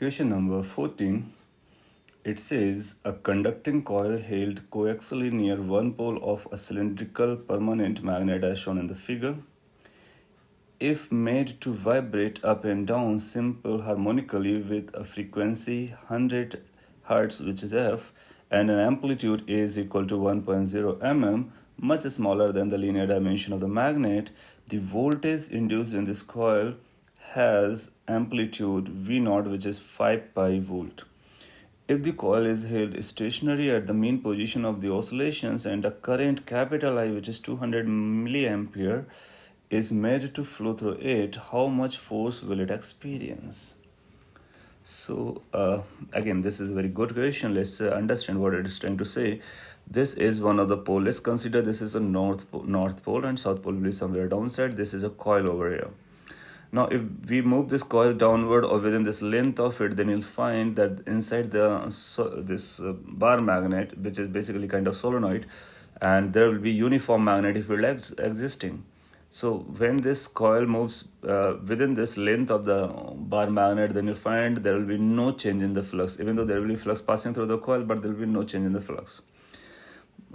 Question number 14. It says a conducting coil held coaxially near one pole of a cylindrical permanent magnet as shown in the figure. If made to vibrate up and down simple harmonically with a frequency 100 Hz, which is F, and an amplitude is equal to 1.0 mm, much smaller than the linear dimension of the magnet, the voltage induced in this coil has amplitude V0, which is 5 pi volt. If the coil is held stationary at the mean position of the oscillations and a current capital I, which is 200 milliampere, is made to flow through it, how much force will it experience? So again, this is a very good question. Let's understand what it is trying to say. This is one of the poles. Let's consider this is a north pole and south pole will be somewhere downside. This is a coil over here. Now, if we move this coil downward or within this length of it, then you'll find that inside this bar magnet, which is basically kind of solenoid, and there will be uniform magnetic field existing. So when this coil moves within this length of the bar magnet, then you'll find there will be no change in the flux, even though there will be flux passing through the coil, but there will be no change in the flux.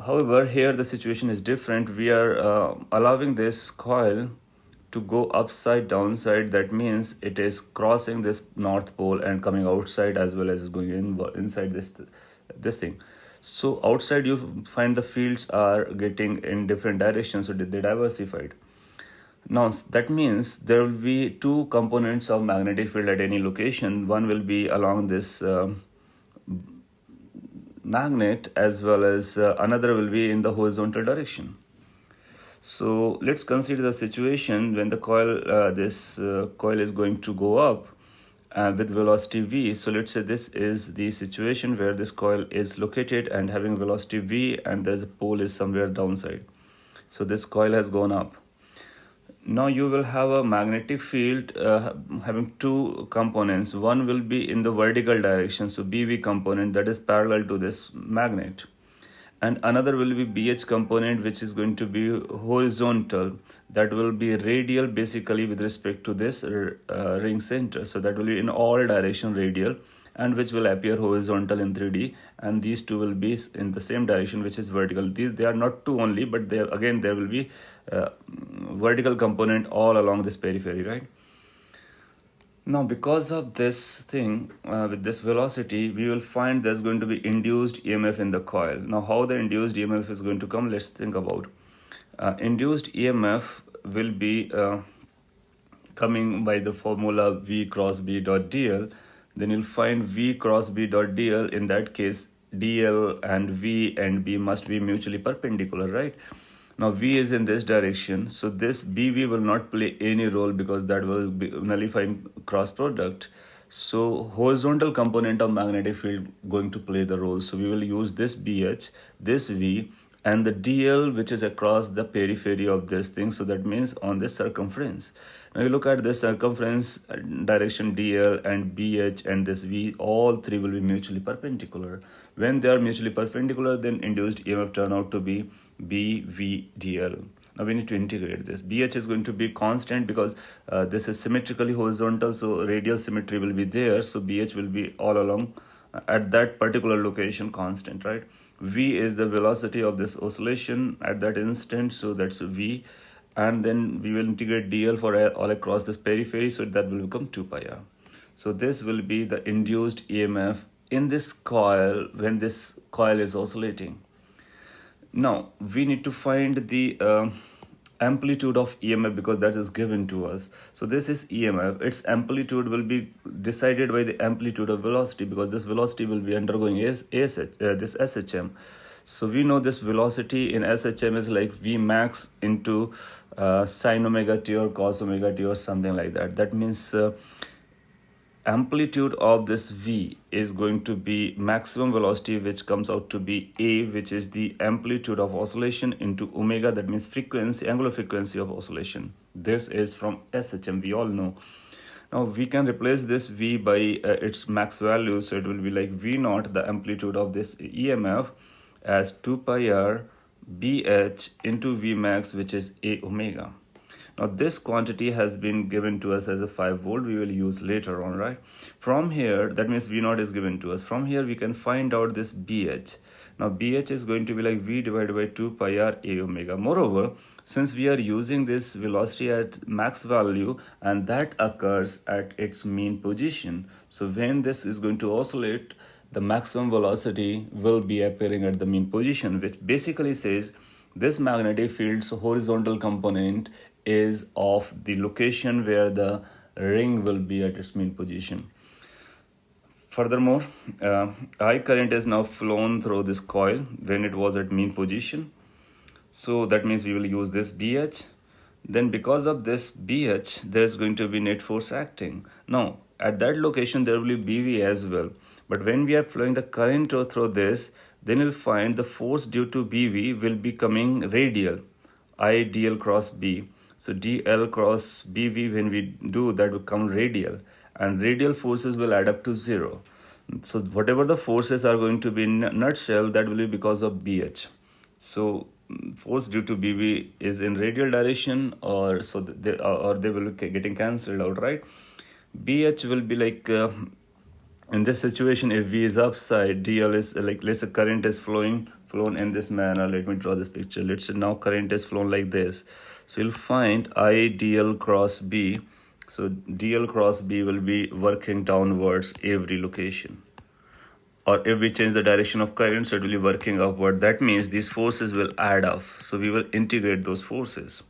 However, here the situation is different. We are allowing this coil to go upside downside. That means it is crossing this north pole and coming outside as well as going inside this thing. So outside you find the fields are getting in different directions, so they diversified. Now that means there will be two components of magnetic field at any location. One will be along this magnet, as well as another will be in the horizontal direction. So let's consider the situation when the coil, coil is going to go up with velocity v. So let's say this is the situation where this coil is located and having velocity v, and there's a pole is somewhere downside. So this coil has gone up. Now you will have a magnetic field having two components. One will be in the vertical direction, so BV component that is parallel to this magnet. And another will be BH component, which is going to be horizontal, that will be radial basically with respect to this ring center. So that will be in all direction radial, and which will appear horizontal in 3D, and these two will be in the same direction, which is vertical. They are not two only, but there will be vertical component all along this periphery, right? Now, because of this thing, with this velocity, we will find there's going to be induced EMF in the coil. Now, how the induced EMF is going to come, let's think about. Induced EMF will be coming by the formula V cross B dot dl. Then you'll find V cross B dot dl. In that case, dl and V and B must be mutually perpendicular, right? Now V is in this direction, so this BV will not play any role because that will be nullifying cross product. So horizontal component of magnetic field going to play the role. So we will use this BH, this V, and the DL, which is across the periphery of this thing. So that means on this circumference. Now you look at this circumference direction DL and BH and this V, all three will be mutually perpendicular. When they are mutually perpendicular, then induced EMF turn out to be BVDL. Now we need to integrate this. BH is going to be constant because this is symmetrically horizontal, so radial symmetry will be there. So BH will be all along at that particular location constant, right? V is the velocity of this oscillation at that instant, so that's V. And then we will integrate DL for all across this periphery, so that will become 2 pi r. So this will be the induced EMF in this coil when this coil is oscillating. Now we need to find the amplitude of EMF because that is given to us. So this is EMF. Its amplitude will be decided by the amplitude of velocity because this velocity will be undergoing this SHM. So we know this velocity in SHM is like V max into sine omega t or cos omega t or something like that. That means amplitude of this V is going to be maximum velocity, which comes out to be A, which is the amplitude of oscillation, into omega, that means frequency, angular frequency of oscillation. This is from SHM, we all know. Now we can replace this V by its max value, so it will be like V naught, the amplitude of this EMF, as 2 pi r BH into V max, which is A omega. Now this quantity has been given to us as a 5 volt. We will use later on, right? From here, that means V0 is given to us. From here we can find out this BH. Now BH is going to be like V divided by 2 pi r a omega. Moreover, since we are using this velocity at max value and that occurs at its mean position, so when this is going to oscillate, the maximum velocity will be appearing at the mean position, which basically says this magnetic field's horizontal component is of the location where the ring will be at its mean position. Furthermore, I current is now flown through this coil when it was at mean position. So that means we will use this BH. Then because of this BH, there is going to be net force acting. Now, at that location, there will be BV as well. But when we are flowing the current through this, then you'll find the force due to BV will be coming radial, I dl cross B. So dl cross BV, when we do that, will come radial. And radial forces will add up to 0. So whatever the forces are going to be in a nutshell, that will be because of BH. So force due to BV is in radial direction, or so they will be getting cancelled out, right? BH will be like in this situation, if V is upside, DL is like, let's say current is flown in this manner. Let me draw this picture. Let's say now current is flown like this. So you'll find I dl cross B. So dl cross B will be working downwards every location. Or if we change the direction of current, so it will be working upward. That means these forces will add up. So we will integrate those forces.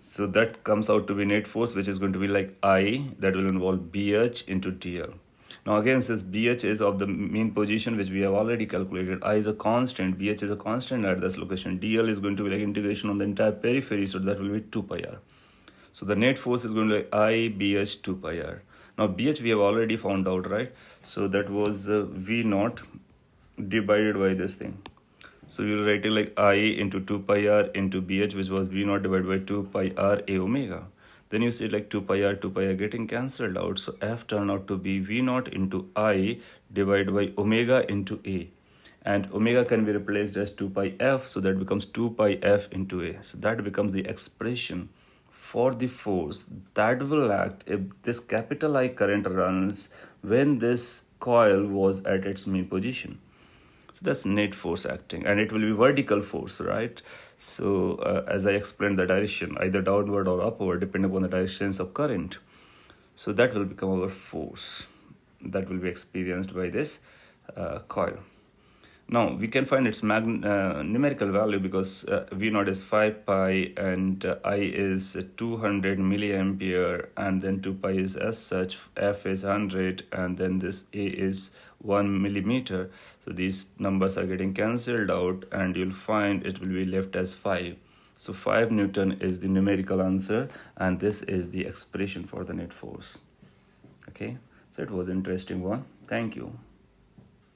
So that comes out to be net force, which is going to be like I, that will involve BH into DL. Now again, since BH is of the mean position, which we have already calculated, I is a constant, BH is a constant at this location. DL is going to be like integration on the entire periphery, so that will be 2 pi r. So the net force is going to be I BH 2 pi r. Now BH we have already found out, right? So that was V0 divided by this thing. So we will write it like I into 2 pi r into BH, which was V0 divided by 2 pi r a omega. Then you see like 2 pi r getting cancelled out. So F turned out to be V0 into I divided by omega into A. And omega can be replaced as 2 pi F. So that becomes 2 pi F into A. So that becomes the expression for the force that will act if this capital I current runs when this coil was at its mean position. So that's net force acting, and it will be vertical force, right? So as I explained, the direction either downward or upward depending upon the directions of current. So that will become our force that will be experienced by this coil. Now we can find its numerical value because V0 is 5 pi and I is 200 milliampere, and then 2 pi is as such, F is 100, and then this A is 1 millimeter. So these numbers are getting cancelled out and you'll find it will be left as 5. So 5 Newton is the numerical answer, and this is the expression for the net force. Okay, so it was an interesting one. Thank you.